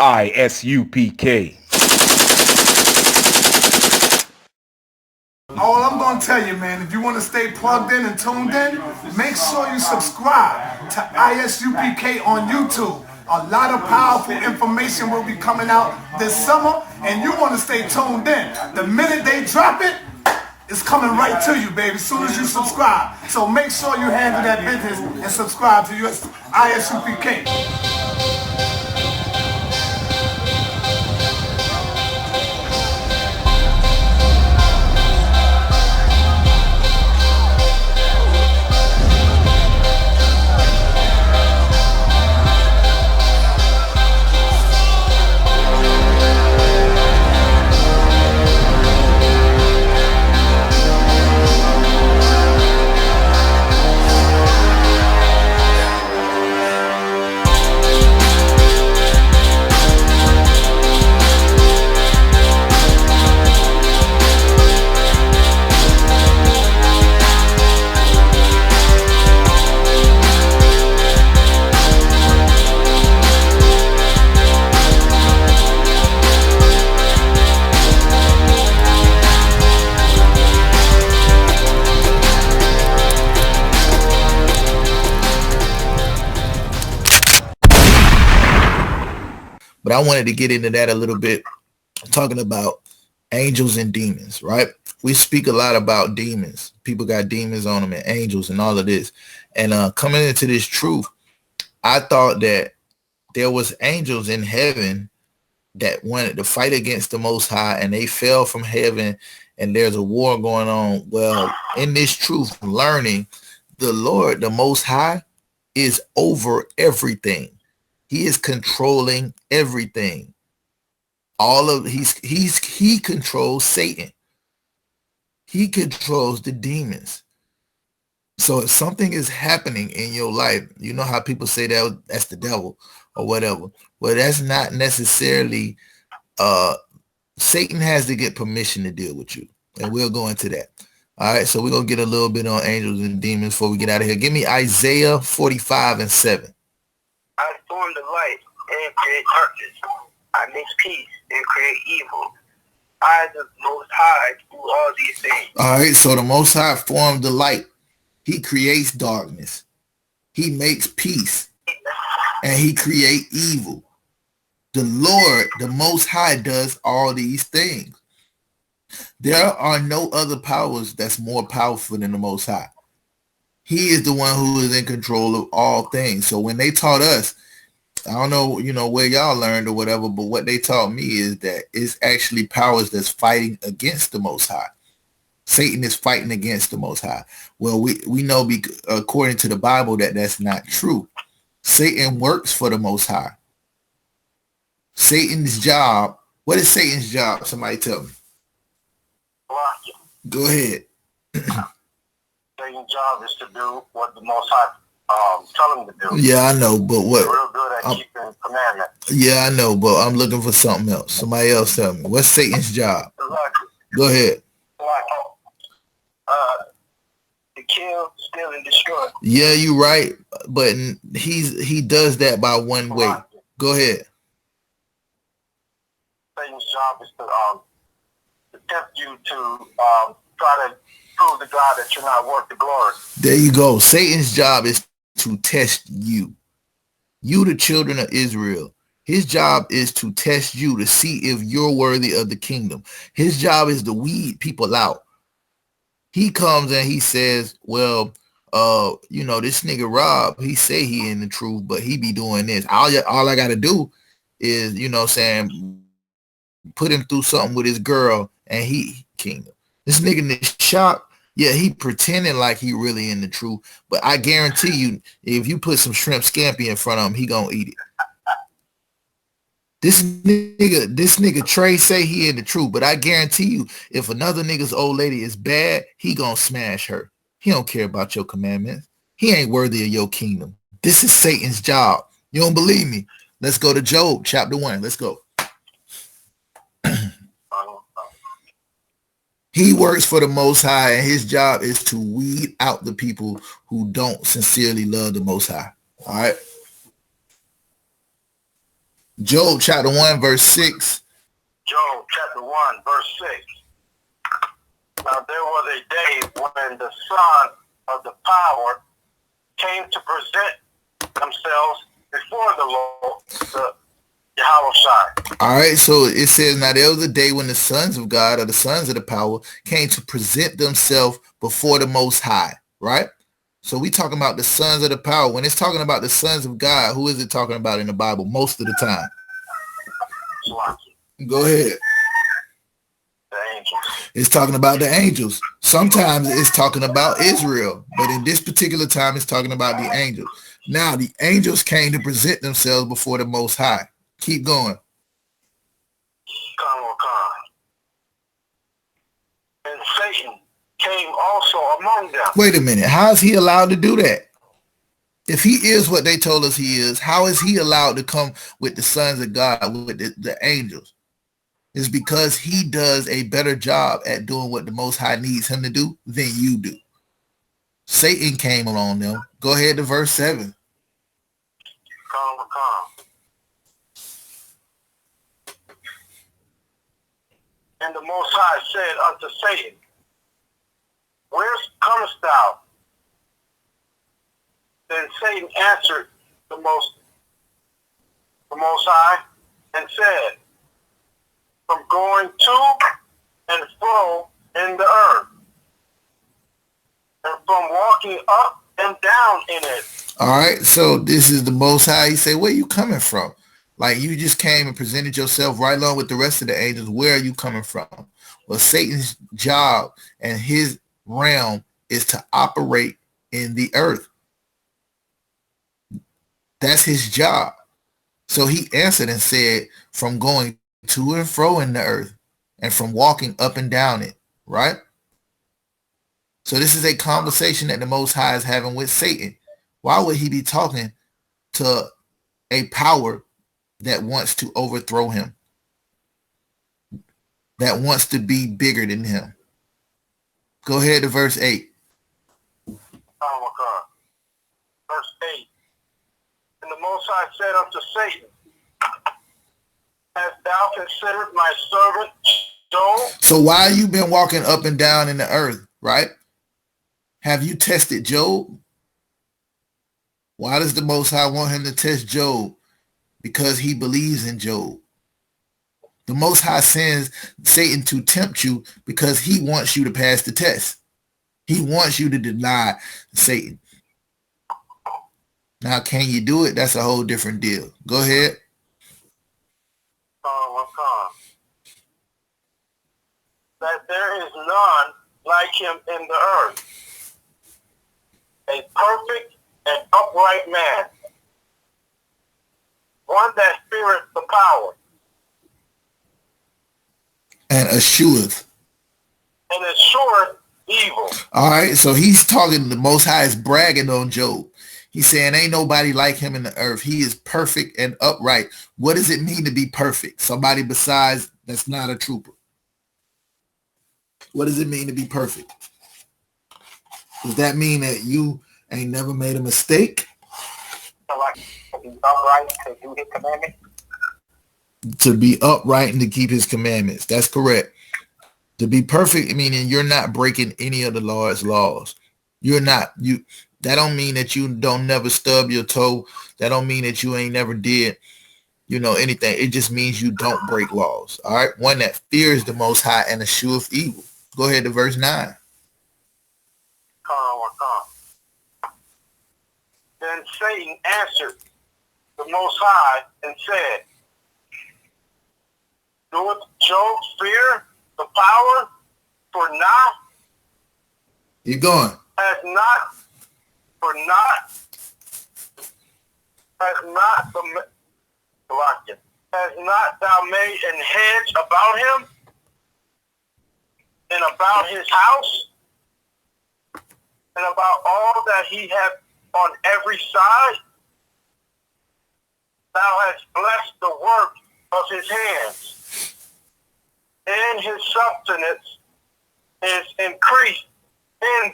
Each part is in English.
I.S.U.P.K. All I'm going to tell you, man, if you want to stay plugged in and tuned in, make sure you subscribe to I.S.U.P.K on YouTube. A lot of powerful information will be coming out this summer, and you want to stay tuned in. The minute they drop it, it's coming right to you, baby, as soon as you subscribe. So make sure you handle that business and subscribe to I.S.U.P.K. But I wanted to get into that a little bit, talking about angels and demons, right? We speak a lot about demons. People got demons on them and angels and all of this. And coming into this truth, I thought that there was angels in heaven that wanted to fight against the Most High, and they fell from heaven, and there's a war going on. Well, in this truth, learning the Lord, the Most High, is over everything. He is controlling everything. He controls Satan. He controls the demons. So if something is happening in your life, you know how people say that's the devil or whatever. Well, that's not necessarily Satan has to get permission to deal with you. And we'll go into that. All right, so we're going to get a little bit on angels and demons before we get out of here. Give me Isaiah 45:7. I form the light and create darkness. I make peace and create evil. I, the Most High, do all these things. All right, so the Most High formed the light. He creates darkness. He makes peace. And he creates evil. The Lord, the Most High, does all these things. There are no other powers that's more powerful than the Most High. He is the one who is in control of all things. So when they taught us, I don't know, where y'all learned or whatever, but what they taught me is that it's actually powers that's fighting against the Most High. Satan is fighting against the Most High. Well, we know according to the Bible that that's not true. Satan works for the Most High. Satan's job, what is Satan's job? Somebody tell me. Go ahead. Satan's job is to do what the Most High tell him to do. Yeah, I know, but what? Real good at keeping commandments. Yeah, I know, but I'm looking for something else. Somebody else tell me. What's Satan's job? Exactly. Go ahead. To kill, steal, and destroy. Yeah, you're right, but he does that by one way. Go ahead. Satan's job is to tempt you to try to prove to God that you're not worth the glory. There you go. Satan's job is to test you. You, the children of Israel. His job is to test you to see if you're worthy of the kingdom. His job is to weed people out. He comes and he says, well, this nigga Rob, he say he in the truth, but he be doing this. All I got to do is, put him through something with his girl and he kingdom. This nigga in the shop, yeah, he pretending like he really in the truth, but I guarantee you, if you put some shrimp scampi in front of him, he gonna eat it. This nigga Trey say he in the truth, but I guarantee you, if another nigga's old lady is bad, he gonna smash her. He don't care about your commandments. He ain't worthy of your kingdom. This is Satan's job. You don't believe me? Let's go to Job chapter 1. Let's go. He works for the Most High, and his job is to weed out the people who don't sincerely love the Most High. All right. Job chapter 1, verse 6. Job chapter 1, verse 6. Now there was a day when the son of the power came to present themselves before the Lord, the Yahweh. All right, so it says, now there was a day when the sons of God, or the sons of the power, came to present themselves before the Most High, right? So we talking about the sons of the power. When it's talking about the sons of God, who is it talking about in the Bible most of the time? Go ahead. The angels. It's talking about the angels. Sometimes it's talking about Israel, but in this particular time, it's talking about the angels. Now, the angels came to present themselves before the Most High. Keep going. And Satan came also among them. Wait a minute. How is he allowed to do that? If he is what they told us he is, how is he allowed to come with the sons of God, with the angels? It's because he does a better job at doing what the Most High needs him to do than you do. Satan came along them. Go ahead to verse 7. And the Most High said unto Satan, whence comest thou? Then Satan answered the Most High and said, from going to and fro in the earth, and from walking up and down in it. All right, so this is the Most High. He said, where are you coming from? Like, you just came and presented yourself right along with the rest of the angels. Where are you coming from? Well, Satan's job and his realm is to operate in the earth. That's his job. So he answered and said, from going to and fro in the earth and from walking up and down it, right? So this is a conversation that the Most High is having with Satan. Why would he be talking to a power that wants to overthrow him, that wants to be bigger than him? Go ahead to verse 8. Verse 8. And the Most High said unto Satan, hast thou considered my servant Job? So while you've been walking up and down in the earth, right? Have you tested Job? Why does the Most High want him to test Job? Because he believes in Job. The Most High sends Satan to tempt you because he wants you to pass the test. He wants you to deny Satan. Now, can you do it? That's a whole different deal. Go ahead. That there is none like him in the earth, a perfect and upright man, one that feareth the power, and escheweth. And escheweth evil. All right, so he's talking, the Most High is bragging on Job. He's saying ain't nobody like him in the earth. He is perfect and upright. What does it mean to be perfect? Somebody besides that's not a trooper. What does it mean to be perfect? Does that mean that you ain't never made a mistake? To be upright, to do his commandments? To be upright and to keep his commandments. That's correct. To be perfect, meaning you're not breaking any of the Lord's laws. You're not. That don't mean that you don't never stub your toe. That don't mean that you ain't never did, anything. It just means you don't break laws. All right. One that fears the Most High and escheweth evil. Go ahead to verse 9. Then Satan answered the Most High and said, doeth Job fear the power? For not Keep going. Has not thou made an hedge about him and about his house and about all that he hath on every side? Thou hast blessed the work of his hands, and his substance is increased in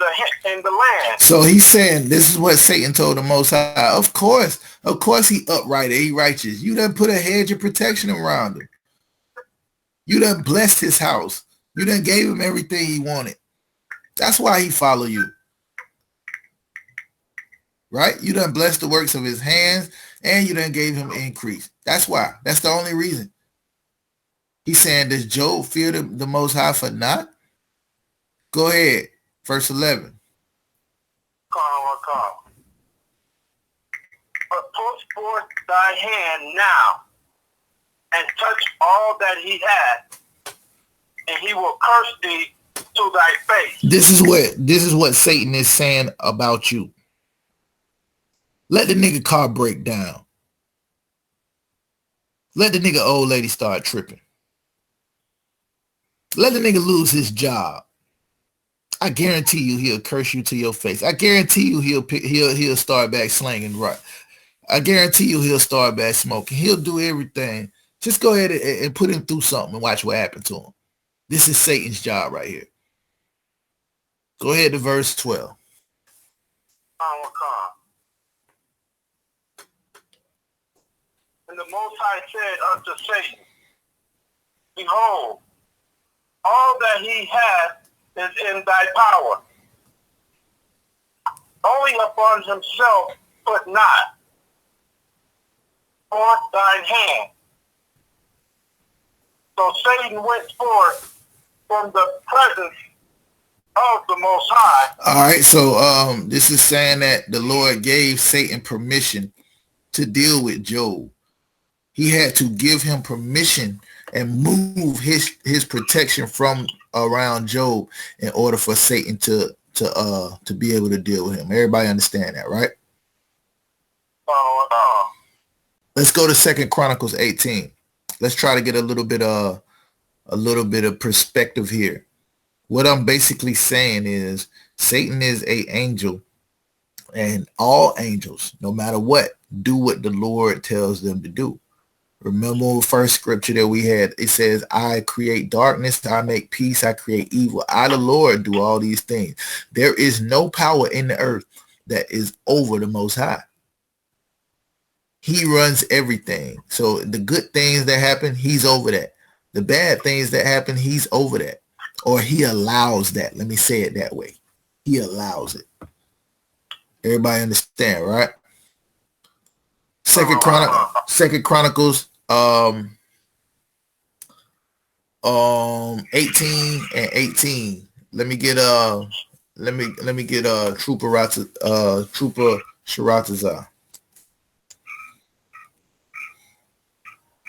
the land. So he's saying this is what Satan told the Most High. Of course he upright, he righteous. You done put a hedge of protection around him. You done blessed his house. You done gave him everything he wanted. That's why he follow you. Right? You done blessed the works of his hands, and you done gave him increase. That's why. That's the only reason. He's saying, does Job fear the Most High for not? Go ahead. Verse 11. But put forth thy hand now, and touch all that he hath, and he will curse thee to thy face. This is what Satan is saying about you. Let the nigga car break down. Let the nigga old lady start tripping. Let the nigga lose his job. I guarantee you he'll curse you to your face. I guarantee you he'll start back slanging right. I guarantee you he'll start back smoking. He'll do everything. Just go ahead and put him through something and watch what happens to him. This is Satan's job right here. Go ahead to verse 12. And the Most High said unto Satan, behold, all that he hath is in thy power. Only upon himself put not forth thine hand. So Satan went forth from the presence of the Most High. All right, so this is saying that the Lord gave Satan permission to deal with Job. He had to give him permission and move his protection from around Job in order for Satan to be able to deal with him. Everybody understand that, right? Let's go to 2 Chronicles 18. Let's try to get a little bit of perspective here. What I'm basically saying is Satan is an angel, and all angels, no matter what, do what the Lord tells them to do. Remember the first scripture that we had, it says, I create darkness, I make peace, I create evil. I, the Lord, do all these things. There is no power in the earth that is over the Most High. He runs everything. So the good things that happen, he's over that. The bad things that happen, he's over that. Or he allows that. Let me say it that way. He allows it. Everybody understand, right? Second Chronicles 18 and 18. Let me get Trooper Sharatazar.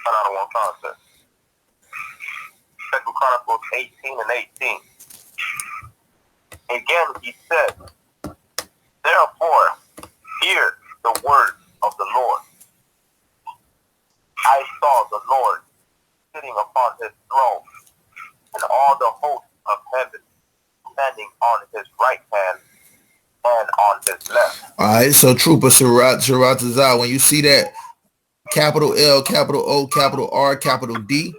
Another one concept. 2 Chronicles 18 and 18. Again he said, therefore hear the word of the Lord. I saw the Lord sitting upon his throne, and all the hosts of heaven standing on his right hand and on his left. All right, so Trooper Sharatazar, when you see that capital L, capital O, capital R, capital D,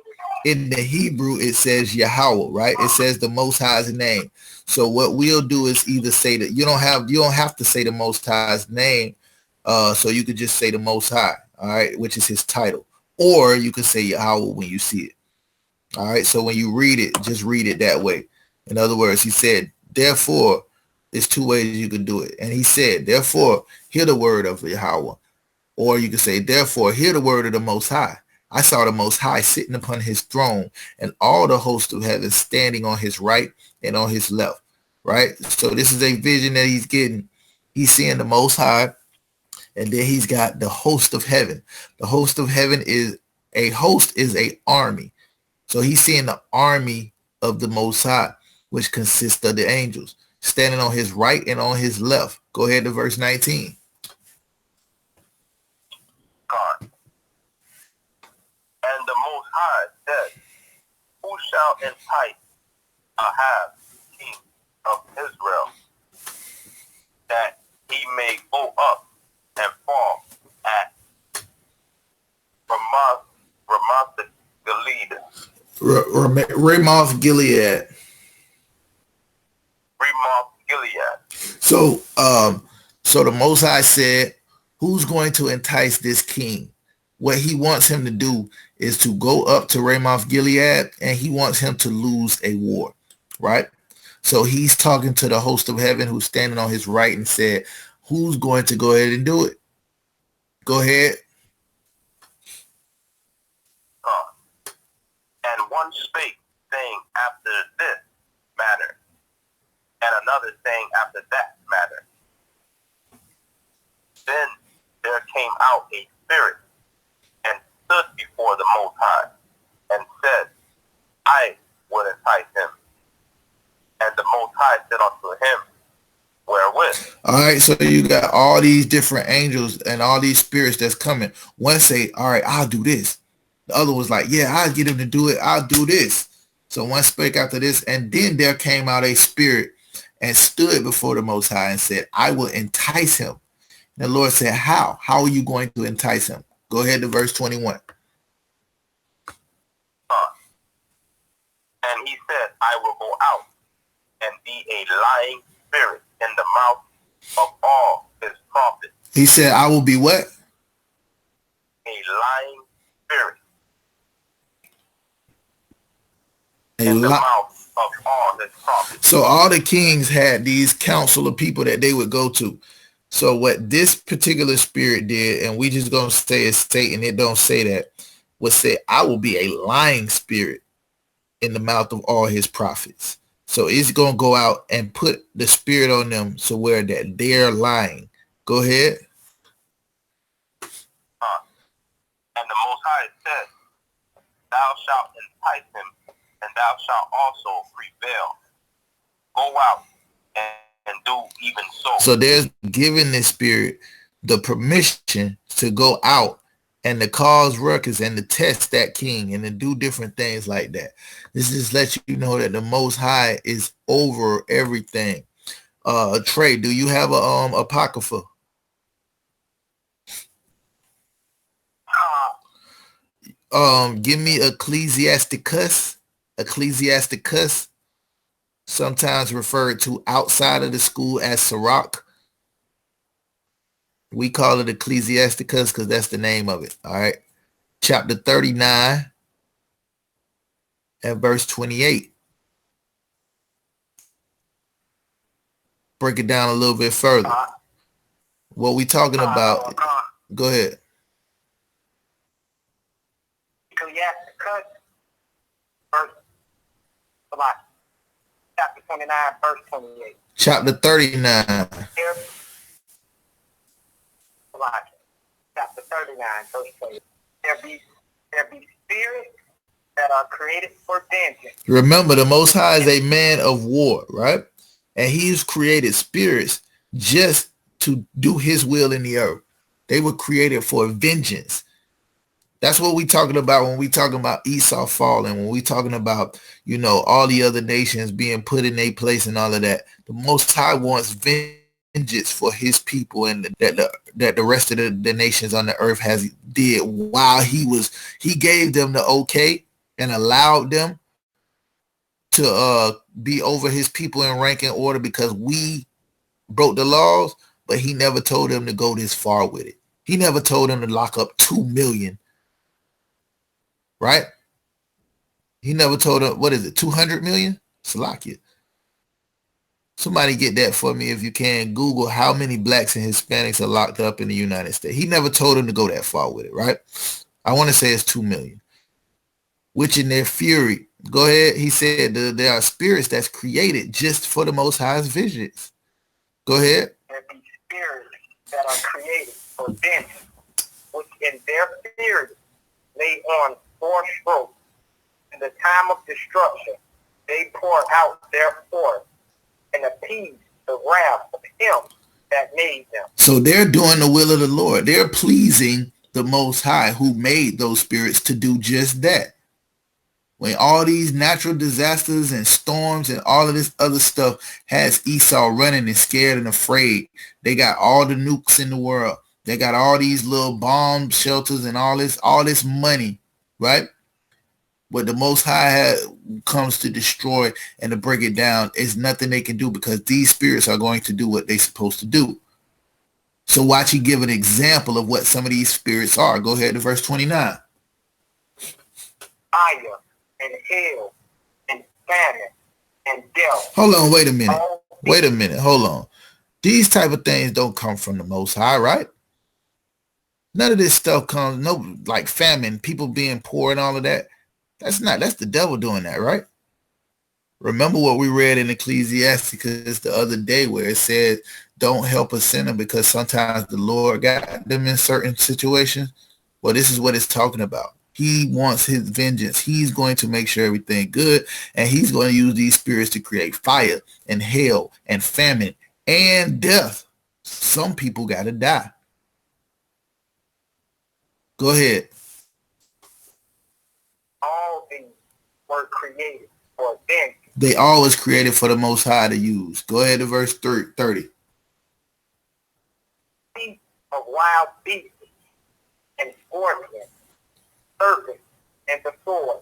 in the Hebrew it says Yahweh, right? It says the Most High's name. So what we'll do is either say that you don't have to say the Most High's name, so you could just say the Most High, all right, which is his title. Or you could say Yahweh when you see it. All right. So when you read it, just read it that way. In other words, he said, therefore, there's two ways you could do it. And he said, therefore, hear the word of Yahweh. Or you could say, therefore, hear the word of the Most High. I saw the Most High sitting upon his throne, and all the hosts of heaven standing on his right and on his left. Right. So this is a vision that he's getting. He's seeing the Most High. And then he's got the host of heaven. The host of heaven is a army. So he's seeing the army of the Most High, which consists of the angels, standing on his right and on his left. Go ahead to verse 19. God. And the Most High said, who shall entice Ahab, king of Israel, that he may go up and fall at Ramoth Gilead. Ramoth Gilead. Ramoth Gilead. So the Most High said, who's going to entice this king? What he wants him to do is to go up to Ramoth Gilead, and he wants him to lose a war, right? So he's talking to the host of heaven who's standing on his right and said, who's going to go ahead and do it? Go ahead. And one spake, saying after this manner, and another saying after that manner. Then there came out a spirit and stood before the Most High and said, I will entice him. And the Most High said unto him, wherewith? All right, so you got all these different angels and all these spirits that's coming. One say, all right, I'll do this. The other was like, yeah, I'll get him to do it. I'll do this. So one spake after this, and then there came out a spirit and stood before the Most High and said, I will entice him. And the Lord said, how? How are you going to entice him? Go ahead to verse 21. And he said, I will go out and be a lying spirit in the mouth of all his prophets. He said, I will be what? A lying spirit A in the lot. mouth of all his prophets. So all the kings had these council of people that they would go to. So what this particular spirit did, and we just gonna say it's Satan, it don't say that, was say, I will be a lying spirit in the mouth of all his prophets. So it's gonna go out and put the spirit on them so where that they're lying. Go ahead. And the Most High said, thou shalt entice him, and thou shalt also prevail. Go out and do even so. So there's giving this spirit the permission to go out and to cause ruckus and to test that king and to do different things like that. This just lets you know that the Most High is over everything. Trey, do you have a apocrypha? Give me Ecclesiasticus. Ecclesiasticus, sometimes referred to outside of the school as Sirach. We call it Ecclesiasticus because that's the name of it. All right. Chapter 39 and verse 28. Break it down a little bit further. What we talking about? Go ahead. Ecclesiasticus, verse, chapter 29, verse 28. Chapter 39. Chapter 39, verse 28. There be spirits that are created for vengeance. Remember, the Most High is a man of war, right? And he's created spirits just to do his will in the earth. They were created for vengeance. That's what we talking about when we talking about Esau falling, when we talking about, you know, all the other nations being put in their place and all of that. The Most High wants vengeance for his people, and that the rest of the nations on the earth has did while he gave them the okay and allowed them to be over his people in rank and order because we broke the laws, but he never told them to go this far with it. He never told them to lock up 2 million. Right? He never told them, what is it, 200 million? Salakia. Somebody get that for me if you can. Google how many blacks and Hispanics are locked up in the United States. He never told them to go that far with it, right? I want to say it's 2 million. Which in their fury, go ahead. He said there are spirits that's created just for the Most High's visions. Go ahead. There be spirits that are created for vengeance, which in their spirit lay on 4 strokes. In the time of destruction, they pour out their force and appease the wrath of him that made them. So they're doing the will of the Lord. They're pleasing the Most High who made those spirits to do just that. When all these natural disasters and storms and all of this other stuff has Esau running and scared and afraid, they got all the nukes in the world. They got all these little bomb shelters and all this money, right? What the Most High comes to destroy and to break it down is nothing they can do, because these spirits are going to do what they're supposed to do. So watch you give an example of what some of these spirits are. Go ahead to verse 29. Fire and hail and famine and death. Hold on, wait a minute. Wait a minute, hold on. These type of things don't come from the Most High, right? None of this stuff comes, no, like famine, people being poor and all of that. That's the devil doing that, right? Remember what we read in Ecclesiasticus the other day, where it said, don't help a sinner because sometimes the Lord got them in certain situations. Well, this is what it's talking about. He wants his vengeance. He's going to make sure everything good, and he's going to use these spirits to create fire and hail and famine and death. Some people got to die. Go ahead. All things were created for them. They always created for the Most High to use. Go ahead to verse 30. Beasts of wild beasts and scorpions, serpents, and the sword,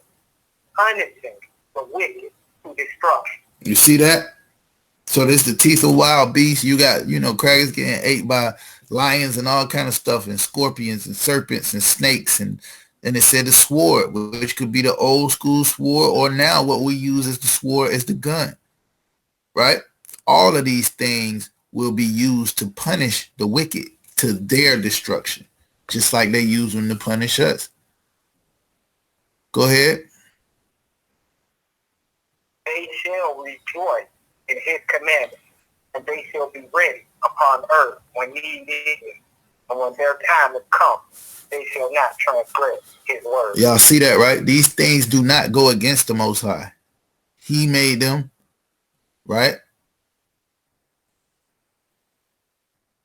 punishing the wicked to destruction. You see that? So this the teeth of wild beasts. You got, crackers getting ate by lions and all kind of stuff, and scorpions and serpents and snakes, and it said the sword, which could be the old school sword, or now what we use as the sword is the gun, right? All of these things will be used to punish the wicked to their destruction, just like they use them to punish us. Go ahead. They shall rejoice in his commandments, and they shall be ready upon earth when he is, and when their time has come, they shall not transgress his word. Y'all see that, right? These things do not go against the Most High. He made them, right?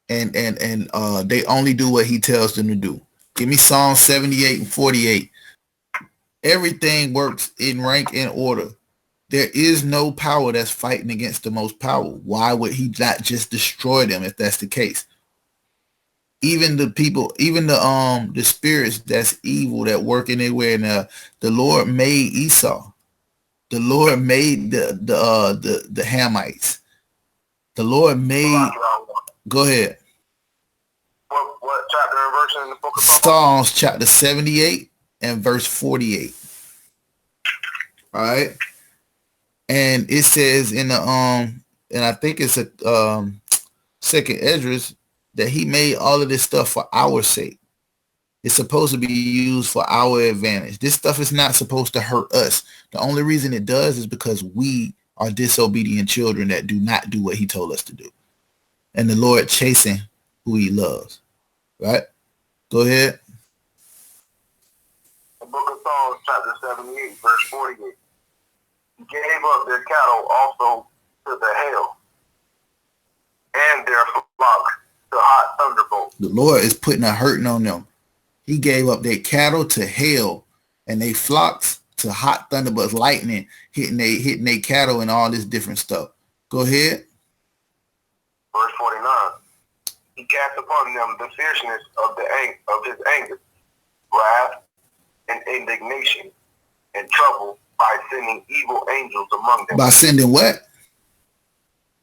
And they only do what he tells them to do. Give me Psalm 78 and 48. Everything works in rank and order. There is no power that's fighting against the most power. Why would he not just destroy them if that's the case? Even the people, even the spirits that's evil that work in their way, and the Lord made Esau. The Lord made the Hamites. The Lord made. Go ahead. What chapter and verse in the book of Psalms chapter 78 and verse 48. All right. And it says in the and I think it's a second Esdras, that he made all of this stuff for our sake. It's supposed to be used for our advantage. This stuff is not supposed to hurt us. The only reason it does is because we are disobedient children that do not do what he told us to do. And the Lord chasing who he loves. Right? Go ahead. the book of Psalms, chapter 78, verse 48. He gave up their cattle also to the hail, and their flocks to hot thunderbolts. The Lord is putting a hurting on them. He gave up their cattle to hail, and they flocks to hot thunderbolts, lightning hitting they cattle and all this different stuff. Go ahead. Verse 49. He cast upon them the fierceness of his anger, wrath, and indignation, and trouble by sending evil angels among them. By sending what?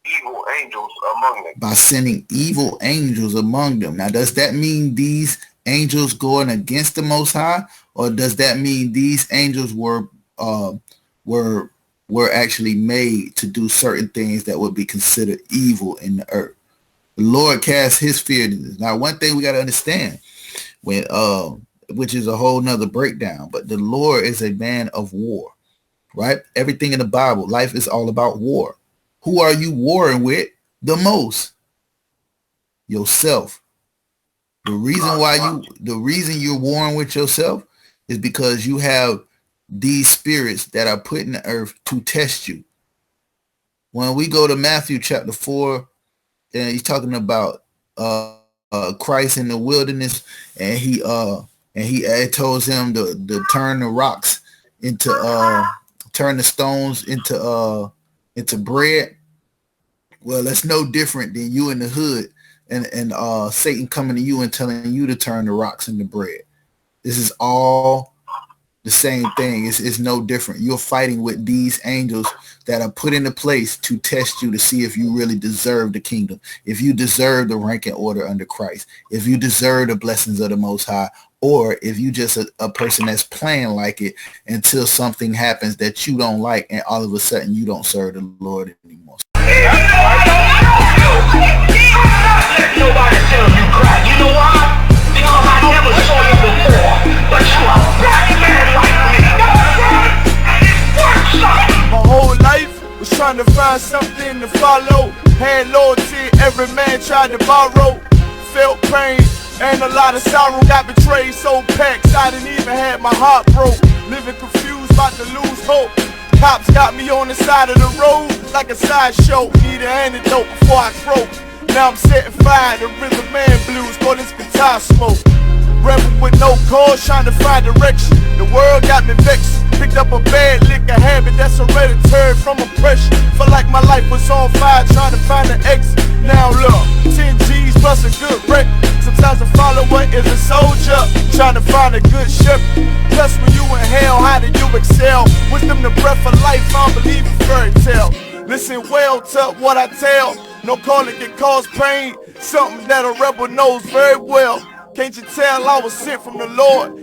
Evil angels among them. By sending evil angels among them. Now, does that mean these angels going against the Most High, or does that mean these angels were actually made to do certain things that would be considered evil in the earth? The Lord cast his fear. Now, one thing we got to understand, when which is a whole nother breakdown, but the Lord is a man of war, right? Everything in the Bible, life is all about war. Who are you warring with the most? Yourself. The reason you're warring with yourself is because you have these spirits that are put in the earth to test you. When we go to Matthew chapter 4, and he's talking about Christ in the wilderness, and he tells him to turn the rocks into turn the stones into bread. Well, that's no different than you in the hood and Satan coming to you and telling you to turn the rocks into bread. This is all the the same thing. It's no different. You're fighting with these angels that are put into place to test you to see if you really deserve the kingdom, if you deserve the rank and order under Christ, if you deserve the blessings of the Most High, or if you just a person that's playing like it until something happens that you don't like and all of a sudden you don't serve the Lord anymore. Nobody tell you cry. You know why? Because I never saw you before, but you are a black man like me. My whole life was trying to find something to follow. Had loyalty, every man tried to borrow. Felt pain and a lot of sorrow. Got betrayed, so packed I didn't even have my heart broke. Living confused, about to lose hope. Cops got me on the side of the road like a sideshow. Need an antidote before I croak. Now I'm setting fire to rhythm man blues for this guitar smoke. Rebel with no cause, trying to find direction. The world got me vexed. Picked up a bad liquor habit that's hereditary from oppression. Felt like my life was on fire, trying to find an exit. Now look, 10 G's plus a good wreck. Sometimes a follower is a soldier, trying to find a good shepherd. Plus when you in hell, how did you excel? Wisdom the breath of life, I don't believe in fairy tale. Listen well to what I tell. No calling can cause pain, something that a rebel knows very well. Can't you tell I was sent from the Lord?